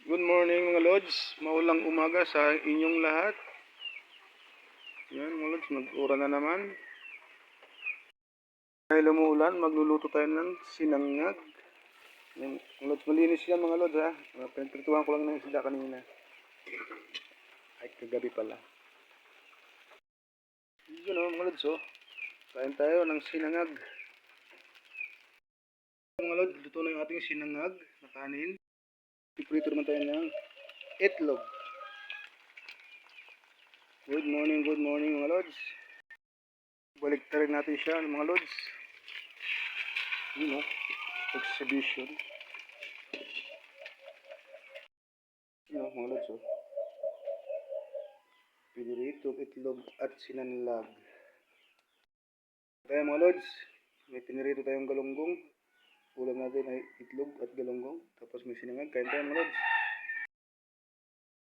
Good morning mga lods, maulang umaga sa inyong lahat. Yan mga lods, mag-ura na naman. Dahil umuulan, magluluto tayo ng sinangag. Yan, mga lods, malinis yan mga lods ha. Pinagprituhan ko lang ng isda kanina. Ay, kagabi pala. Yun o mga lods oh. Kain tayo ng sinangag. Mga lods, luto na yung ating sinangag na kanin. Iprito naman tayo ng itlog. Good morning mga lods. Balik rin natin siya mga lods. Yun o, exhibition. Yun o mga lods o. Pinirito, itlog at sinanlag. Kaya mga lods, may pinirito tayong galunggong. Ulam natin ay itlog at galunggong. Tapos may sinangag. Kain tayo mga lods.